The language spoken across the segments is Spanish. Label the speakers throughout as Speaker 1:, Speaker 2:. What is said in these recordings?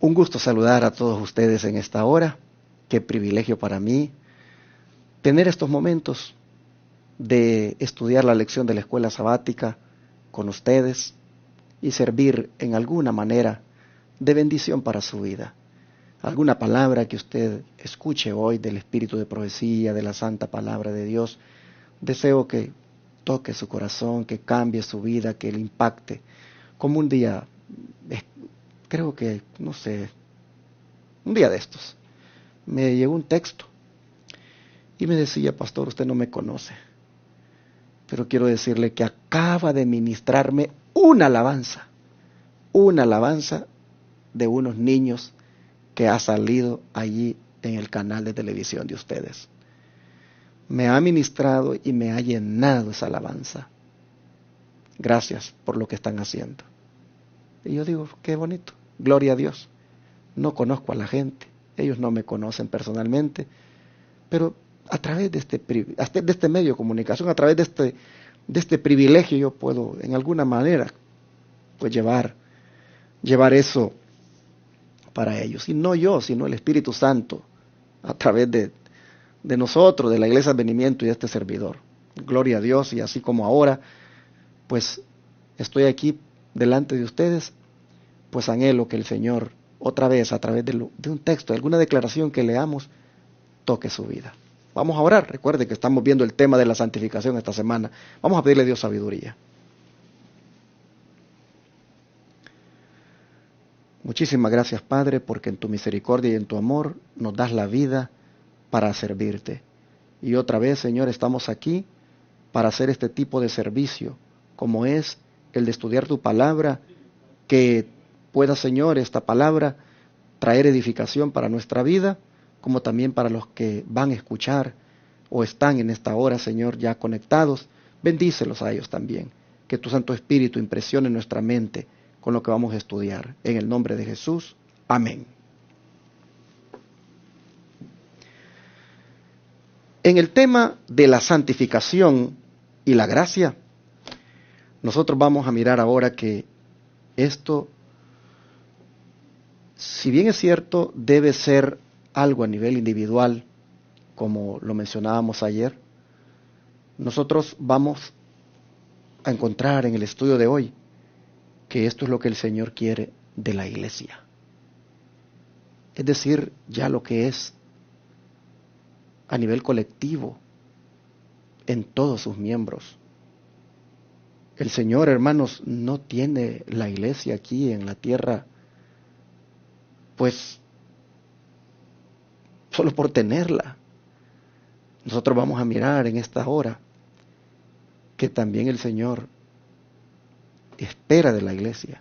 Speaker 1: Un gusto saludar a todos ustedes en esta hora. Qué privilegio para mí tener estos momentos de estudiar la lección de la escuela sabática con ustedes y servir en alguna manera de bendición para su vida. Alguna palabra que usted escuche hoy del espíritu de profecía, de la santa palabra de Dios, deseo que toque su corazón, que cambie su vida, que le impacte. Como un día, creo que, no sé, un día de estos, me llegó un texto y me decía: pastor, usted no me conoce, pero quiero decirle que acaba de ministrarme una alabanza de unos niños que ha salido allí en el canal de televisión de ustedes. Me ha ministrado y me ha llenado esa alabanza. Gracias por lo que están haciendo. Y yo digo, qué bonito, gloria a Dios. No conozco a la gente, ellos no me conocen personalmente, pero a través de este medio de comunicación, a través de este privilegio, yo puedo en alguna manera pues llevar eso para ellos. Y no yo, sino el Espíritu Santo, a través de nosotros, de la Iglesia Advenimiento y de este servidor. Gloria a Dios. Y así como ahora, pues estoy aquí delante de ustedes, pues anhelo que el Señor otra vez, a través de un texto, de alguna declaración que leamos, toque su vida. Vamos a orar. Recuerde que estamos viendo el tema de la santificación esta semana. Vamos a pedirle a Dios sabiduría. Muchísimas gracias, Padre, porque en tu misericordia y en tu amor nos das la vida para servirte. Y otra vez, Señor, estamos aquí para hacer este tipo de servicio, como es el de estudiar tu palabra, que pueda, Señor, esta palabra traer edificación para nuestra vida, como también para los que van a escuchar o están en esta hora, Señor, ya conectados. Bendícelos a ellos también. Que tu Santo Espíritu impresione nuestra mente con lo que vamos a estudiar. En el nombre de Jesús. Amén. En el tema de la santificación y la gracia, nosotros vamos a mirar ahora que esto, si bien es cierto, debe ser algo a nivel individual, como lo mencionábamos ayer, nosotros vamos a encontrar en el estudio de hoy que esto es lo que el Señor quiere de la iglesia. Es decir, ya lo que es a nivel colectivo, en todos sus miembros. El Señor, hermanos, no tiene la iglesia aquí en la tierra, pues, solo por tenerla. Nosotros vamos a mirar en esta hora que también el Señor espera de la iglesia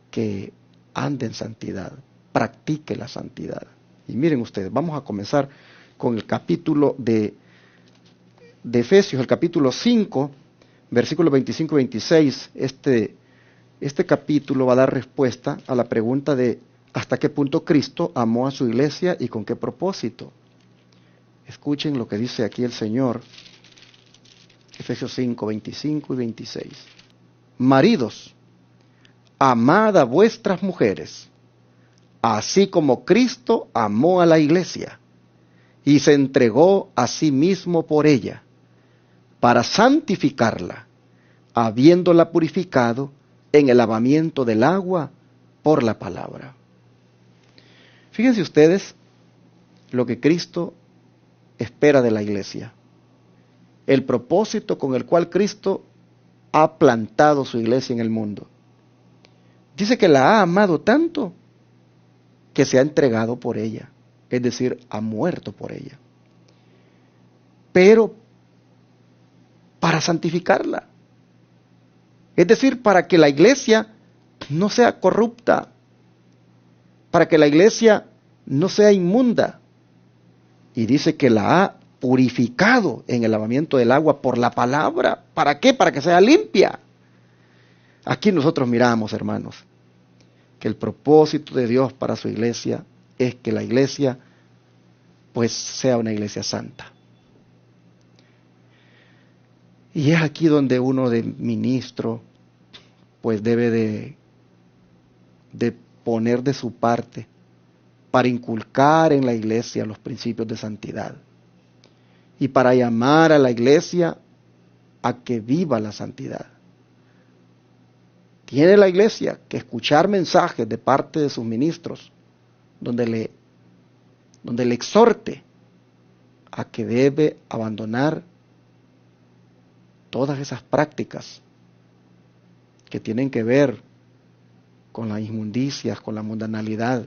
Speaker 1: que ande en santidad, practique la santidad. Y miren ustedes, vamos a comenzar con el capítulo de Efesios, el capítulo 5, versículos 25 y 26. Este capítulo va a dar respuesta a la pregunta de hasta qué punto Cristo amó a su iglesia y con qué propósito. Escuchen lo que dice aquí el Señor, Efesios 5, 25 y 26. Maridos, amad a vuestras mujeres, así como Cristo amó a la iglesia y se entregó a sí mismo por ella, para santificarla, habiéndola purificado en el lavamiento del agua por la palabra. Fíjense ustedes lo que Cristo espera de la iglesia. El propósito con el cual Cristo ha plantado su iglesia en el mundo. Dice que la ha amado tanto que se ha entregado por ella, es decir, ha muerto por ella. Pero para santificarla, es decir, para que la iglesia no sea corrupta, para que la iglesia no sea inmunda. Y dice que la ha purificado en el lavamiento del agua por la palabra. ¿Para qué? Para que sea limpia. Aquí nosotros miramos, hermanos, que el propósito de Dios para su iglesia es que la iglesia pues sea una iglesia santa. Y es aquí donde uno de ministro pues debe de poner de su parte para inculcar en la iglesia los principios de santidad y para llamar a la iglesia a que viva la santidad. Tiene la iglesia que escuchar mensajes de parte de sus ministros donde le exhorte a que debe abandonar todas esas prácticas que tienen que ver con las inmundicias, con la mundanalidad.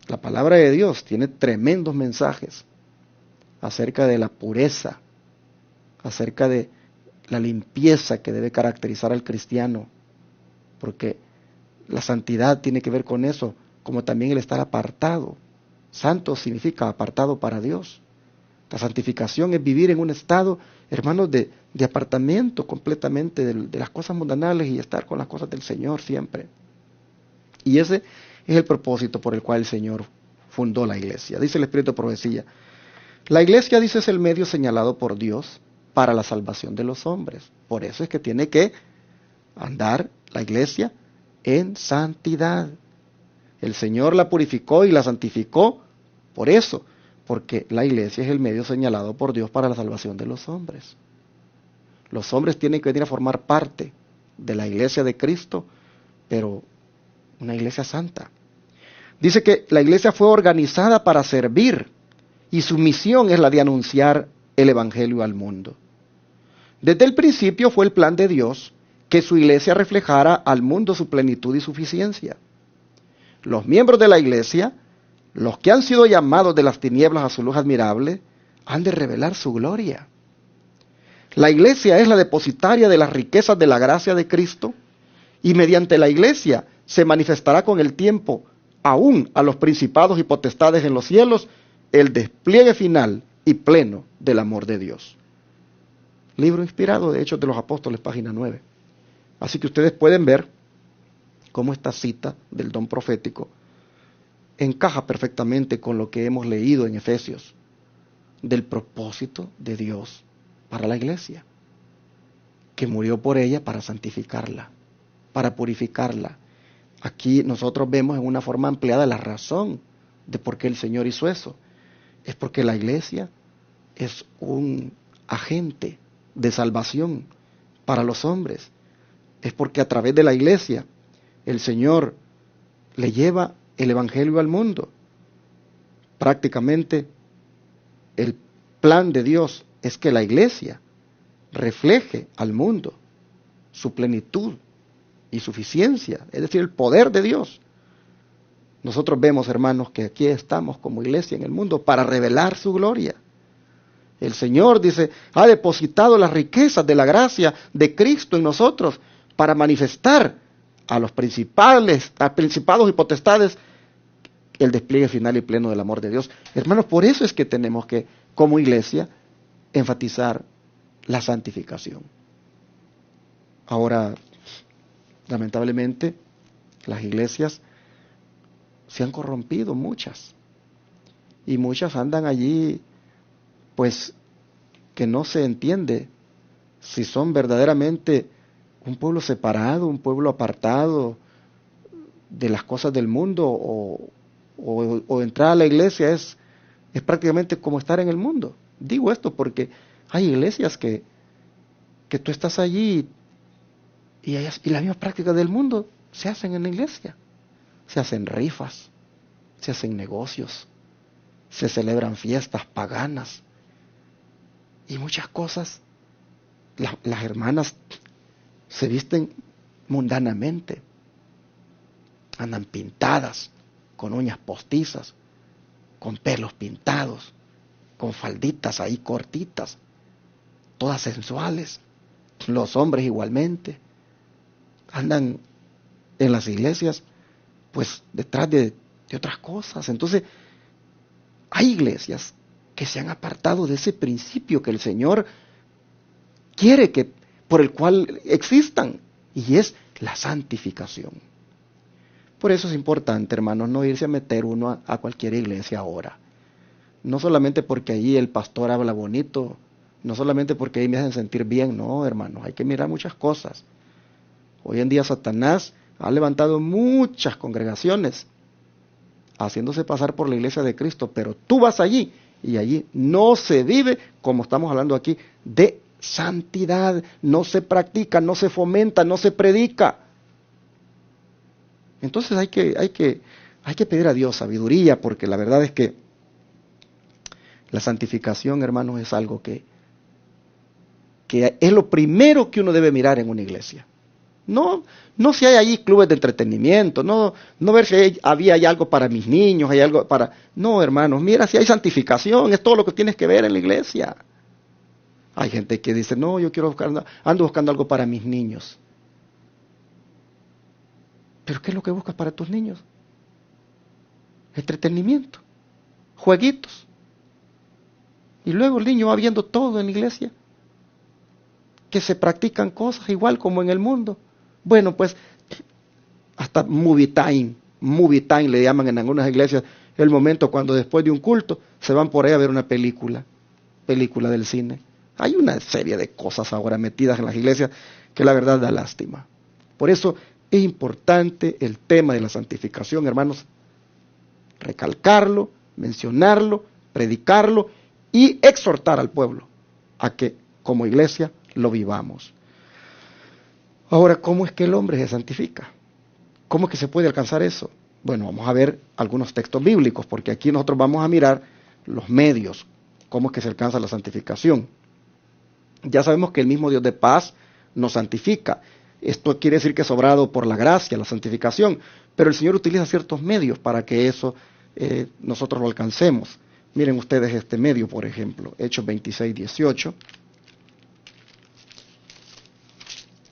Speaker 1: La palabra de Dios tiene tremendos mensajes acerca de la pureza, acerca de la limpieza que debe caracterizar al cristiano, porque la santidad tiene que ver con eso, como también el estar apartado. Santo significa apartado para Dios. La santificación es vivir en un estado, hermanos, de apartamiento completamente de las cosas mundanales y estar con las cosas del Señor siempre. Y ese es el propósito por el cual el Señor fundó la iglesia. Dice el Espíritu de Profecía, la iglesia, dice, es el medio señalado por Dios para la salvación de los hombres. Por eso es que tiene que andar la iglesia en santidad. El Señor la purificó y la santificó por eso, porque la iglesia es el medio señalado por Dios para la salvación de los hombres. Los hombres tienen que venir a formar parte de la iglesia de Cristo, pero una iglesia santa. Dice que la iglesia fue organizada para servir y su misión es la de anunciar el evangelio al mundo. Desde el principio fue el plan de Dios que su iglesia reflejara al mundo su plenitud y suficiencia. Los miembros de la iglesia, los que han sido llamados de las tinieblas a su luz admirable, han de revelar su gloria. La iglesia es la depositaria de las riquezas de la gracia de Cristo y mediante la iglesia se manifestará con el tiempo, aún a los principados y potestades en los cielos, el despliegue final y pleno del amor de Dios. Libro inspirado de Hechos de los Apóstoles, página 9. Así que ustedes pueden ver cómo esta cita del don profético encaja perfectamente con lo que hemos leído en Efesios, del propósito de Dios para la iglesia, que murió por ella para santificarla, para purificarla. Aquí nosotros vemos en una forma ampliada la razón de por qué el Señor hizo eso. Es porque la iglesia es un agente de salvación para los hombres. Es porque a través de la iglesia el Señor le lleva el evangelio al mundo. Prácticamente el plan de Dios es que la iglesia refleje al mundo su plenitud y suficiencia, es decir, el poder de Dios. Nosotros vemos, hermanos, que aquí estamos como iglesia en el mundo para revelar su gloria. El Señor, dice, ha depositado las riquezas de la gracia de Cristo en nosotros para manifestar a los principados y potestades el despliegue final y pleno del amor de Dios. Hermanos, por eso es que tenemos que, como iglesia, enfatizar la santificación. Ahora, lamentablemente, las iglesias se han corrompido, muchas, y muchas andan allí, pues, que no se entiende si son verdaderamente un pueblo separado, un pueblo apartado de las cosas del mundo, o entrar a la iglesia es prácticamente como estar en el mundo. Digo esto porque hay iglesias que tú estás allí y las mismas prácticas del mundo se hacen en la iglesia. Se hacen rifas, se hacen negocios, se celebran fiestas paganas y muchas cosas. Las hermanas se visten mundanamente, andan pintadas, con uñas postizas, con pelos pintados, con falditas ahí cortitas, todas sensuales. Los hombres igualmente andan en las iglesias pues detrás de otras cosas. Entonces hay iglesias que se han apartado de ese principio que el Señor quiere que por el cual existan, y es la santificación. Por eso es importante, hermanos, no irse a meter uno a cualquier iglesia ahora. No solamente porque ahí el pastor habla bonito, no solamente porque ahí me hacen sentir bien, no, hermanos, hay que mirar muchas cosas. Hoy en día Satanás ha levantado muchas congregaciones haciéndose pasar por la iglesia de Cristo, pero tú vas allí y allí no se vive, como estamos hablando aquí, de santidad, no se practica, no se fomenta, no se predica. Entonces hay que pedir a Dios sabiduría, porque la verdad es que la santificación, hermanos, es algo que es lo primero que uno debe mirar en una iglesia. No si hay allí clubes de entretenimiento, no ver si hay algo para mis niños, hay algo para... No, hermanos, mira si hay santificación, es todo lo que tienes que ver en la iglesia. Hay gente que dice, no, yo ando buscando algo para mis niños. ¿Pero qué es lo que buscas para tus niños? Entretenimiento, jueguitos. Y luego el niño va viendo todo en la iglesia, que se practican cosas igual como en el mundo. Bueno, pues hasta movie time le llaman en algunas iglesias, el momento cuando después de un culto se van por ahí a ver una película del cine. Hay una serie de cosas ahora metidas en las iglesias que la verdad da lástima. Por eso es importante el tema de la santificación, hermanos, recalcarlo, mencionarlo, predicarlo y exhortar al pueblo a que como iglesia lo vivamos. Ahora, ¿cómo es que el hombre se santifica? ¿Cómo es que se puede alcanzar eso? Bueno, vamos a ver algunos textos bíblicos, porque aquí nosotros vamos a mirar los medios, cómo es que se alcanza la santificación. Ya sabemos que el mismo Dios de paz nos santifica. Esto quiere decir que es obrado por la gracia, la santificación, pero el Señor utiliza ciertos medios para que eso nosotros lo alcancemos. Miren ustedes este medio, por ejemplo, Hechos 26:18.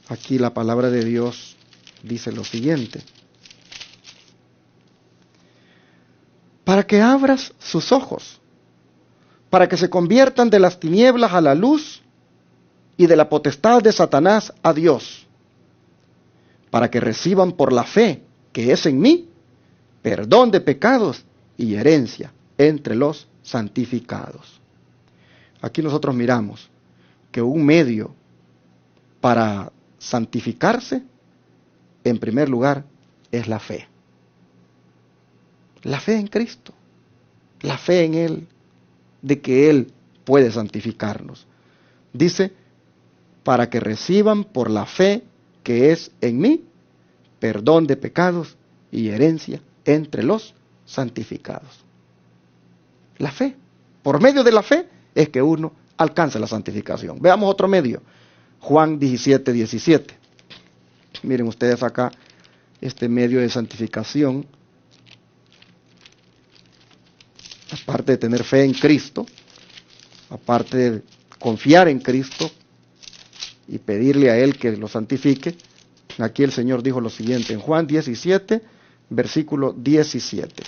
Speaker 1: Aquí la palabra de Dios dice lo siguiente: para que abras sus ojos, para que se conviertan de las tinieblas a la luz y de la potestad de Satanás a Dios, para que reciban por la fe que es en mí perdón de pecados y herencia entre los santificados. Aquí nosotros miramos que un medio para santificarse, en primer lugar, es la fe. La fe en Cristo, la fe en Él, de que Él puede santificarnos. Dice, para que reciban por la fe que es en mí, perdón de pecados y herencia entre los santificados. La fe, por medio de la fe, es que uno alcanza la santificación. Veamos otro medio, Juan 17:17. Miren ustedes acá, este medio de santificación, aparte de tener fe en Cristo, aparte de confiar en Cristo y pedirle a Él que lo santifique, aquí el Señor dijo lo siguiente en Juan 17, versículo 17.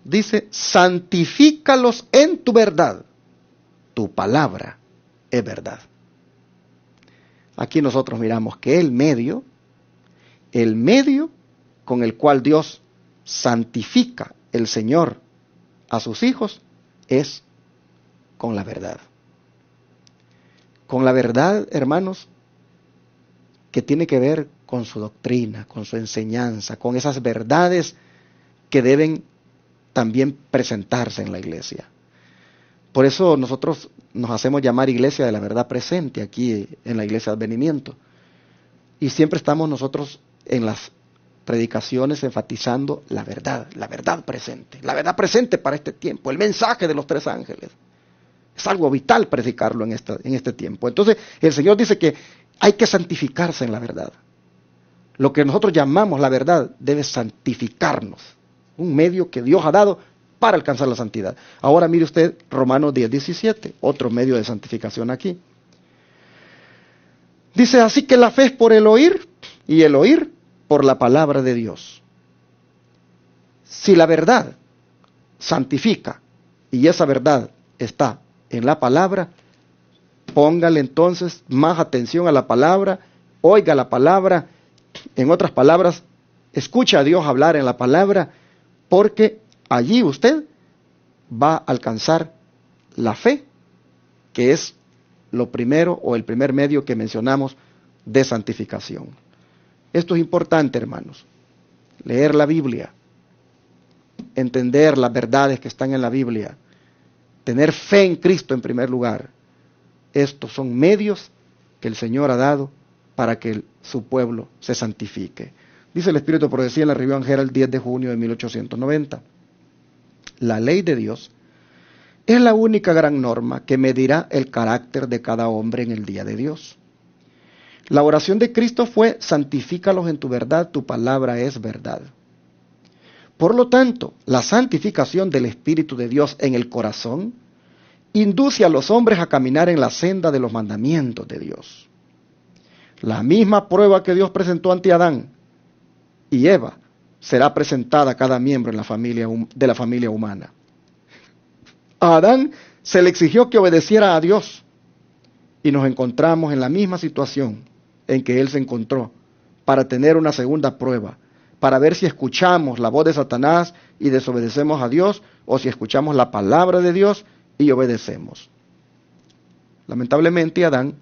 Speaker 1: Dice, santifícalos en tu verdad, tu palabra es verdad. Aquí nosotros miramos que el medio con el cual Dios santifica el Señor a sus hijos es con la verdad. Con la verdad, hermanos, que tiene que ver con su doctrina, con su enseñanza, con esas verdades que deben también presentarse en la iglesia. Por eso nosotros nos hacemos llamar Iglesia de la Verdad Presente aquí en la Iglesia de Advenimiento. Y siempre estamos nosotros en las predicaciones enfatizando la verdad presente para este tiempo, el mensaje de los tres ángeles. Es algo vital predicarlo en este tiempo. Entonces el Señor dice que hay que santificarse en la verdad. Lo que nosotros llamamos la verdad debe santificarnos. Un medio que Dios ha dado para alcanzar la santidad. Ahora mire usted Romanos 10:17, otro medio de santificación aquí. Dice, así que la fe es por el oír y el oír por la palabra de Dios. Si la verdad santifica y esa verdad está en la palabra, póngale entonces más atención a la palabra, oiga la palabra, en otras palabras, escucha a Dios hablar en la palabra, porque allí usted va a alcanzar la fe, que es lo primero o el primer medio que mencionamos de santificación. Esto es importante, hermanos. Leer la Biblia, entender las verdades que están en la Biblia, tener fe en Cristo en primer lugar. Estos son medios que el Señor ha dado para que su pueblo se santifique. Dice el Espíritu de Profecía en la Review and Herald el 10 de junio de 1890. La ley de Dios es la única gran norma que medirá el carácter de cada hombre en el día de Dios. La oración de Cristo fue: santifícalos en tu verdad, tu palabra es verdad. Por lo tanto, la santificación del Espíritu de Dios en el corazón induce a los hombres a caminar en la senda de los mandamientos de Dios. La misma prueba que Dios presentó ante Adán y Eva será presentada a cada miembro de la familia humana. A Adán se le exigió que obedeciera a Dios y nos encontramos en la misma situación en que él se encontró para tener una segunda prueba, para ver si escuchamos la voz de Satanás y desobedecemos a Dios, o si escuchamos la palabra de Dios y obedecemos. Lamentablemente Adán,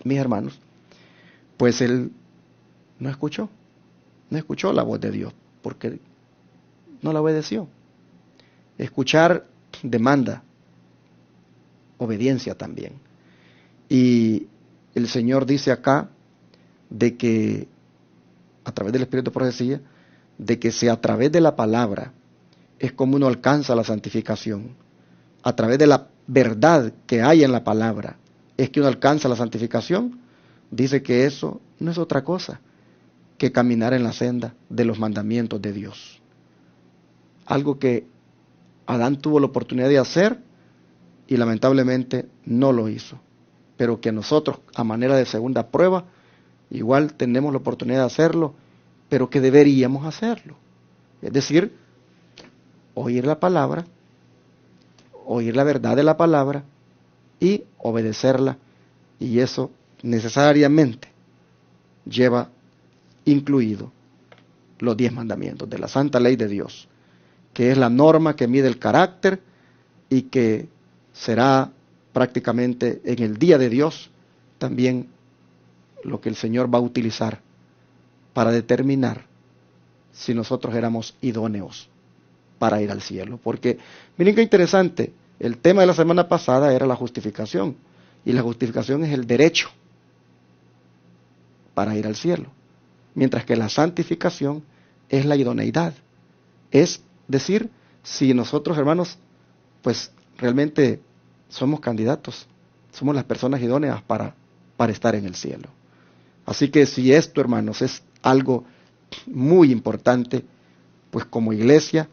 Speaker 1: mis hermanos, pues él no escuchó la voz de Dios, porque no la obedeció. Escuchar demanda obediencia también. Y el Señor dice acá de que a través del Espíritu de Profecía, de que si a través de la palabra es como uno alcanza la santificación, a través de la verdad que hay en la palabra es que uno alcanza la santificación. Dice que eso no es otra cosa que caminar en la senda de los mandamientos de Dios. Algo que Adán tuvo la oportunidad de hacer y lamentablemente no lo hizo, pero que nosotros, a manera de segunda prueba, igual tenemos la oportunidad de hacerlo, pero que deberíamos hacerlo. Es decir, oír la palabra, oír la verdad de la palabra y obedecerla, y eso necesariamente lleva incluido los 10 mandamientos de la santa ley de Dios, que es la norma que mide el carácter y que será prácticamente en el día de Dios también lo que el Señor va a utilizar para determinar si nosotros éramos idóneos para ir al cielo. Porque miren qué interesante, el tema de la semana pasada era la justificación, y la justificación es el derecho para ir al cielo, mientras que la santificación es la idoneidad. Es decir, si nosotros, hermanos, pues realmente somos candidatos, somos las personas idóneas para estar en el cielo. Así que si esto, hermanos, es algo muy importante, pues como iglesia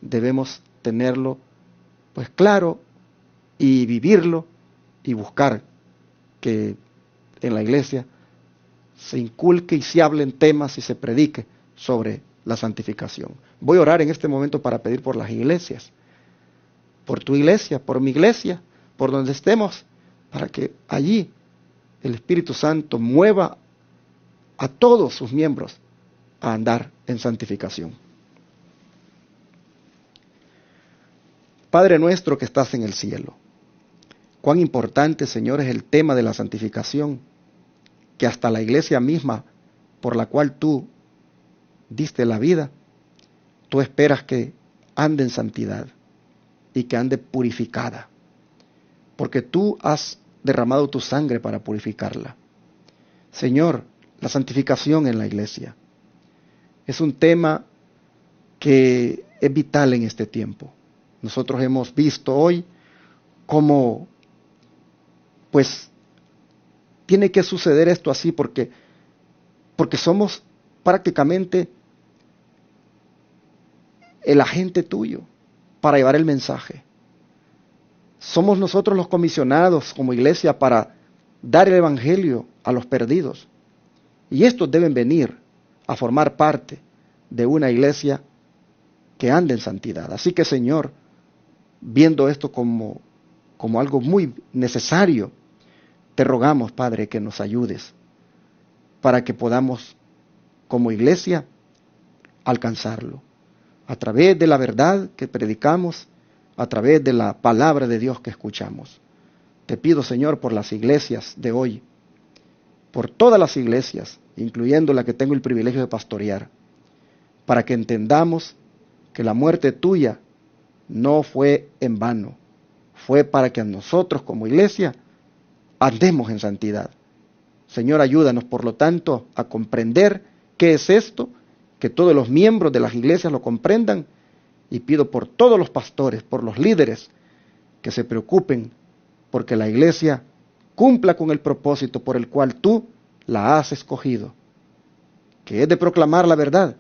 Speaker 1: debemos tenerlo pues claro y vivirlo y buscar que en la iglesia se inculque y se hablen temas y se predique sobre la santificación. Voy a orar en este momento para pedir por las iglesias, por tu iglesia, por mi iglesia, por donde estemos, para que allí el Espíritu Santo mueva a todos sus miembros a andar en santificación. Padre nuestro que estás en el cielo, cuán importante, Señor, es el tema de la santificación, que hasta la iglesia misma por la cual tú diste la vida, tú esperas que ande en santidad y que ande purificada, porque tú has derramado tu sangre para purificarla. Señor, la santificación en la iglesia es un tema que es vital en este tiempo. Nosotros hemos visto hoy cómo pues tiene que suceder esto así porque somos prácticamente el agente tuyo para llevar el mensaje. Somos nosotros los comisionados como iglesia para dar el evangelio a los perdidos. Y estos deben venir a formar parte de una iglesia que ande en santidad. Así que, Señor, viendo esto como algo muy necesario, te rogamos, Padre, que nos ayudes para que podamos, como iglesia, alcanzarlo. A través de la verdad que predicamos, a través de la palabra de Dios que escuchamos. Te pido, Señor, por las iglesias de hoy, por todas las iglesias, incluyendo la que tengo el privilegio de pastorear, para que entendamos que la muerte tuya no fue en vano, fue para que nosotros como iglesia andemos en santidad. Señor, ayúdanos, por lo tanto, a comprender qué es esto, que todos los miembros de las iglesias lo comprendan, y pido por todos los pastores, por los líderes, que se preocupen porque la iglesia cumpla con el propósito por el cual tú la has escogido, que es de proclamar la verdad,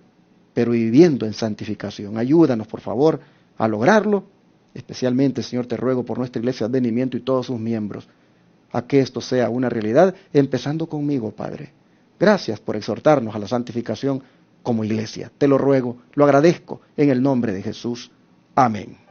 Speaker 1: pero viviendo en santificación. Ayúdanos, por favor, a lograrlo. Especialmente, Señor, te ruego por nuestra iglesia de Advenimiento y todos sus miembros, a que esto sea una realidad, empezando conmigo, Padre. Gracias por exhortarnos a la santificación como iglesia. Te lo ruego, lo agradezco en el nombre de Jesús. Amén.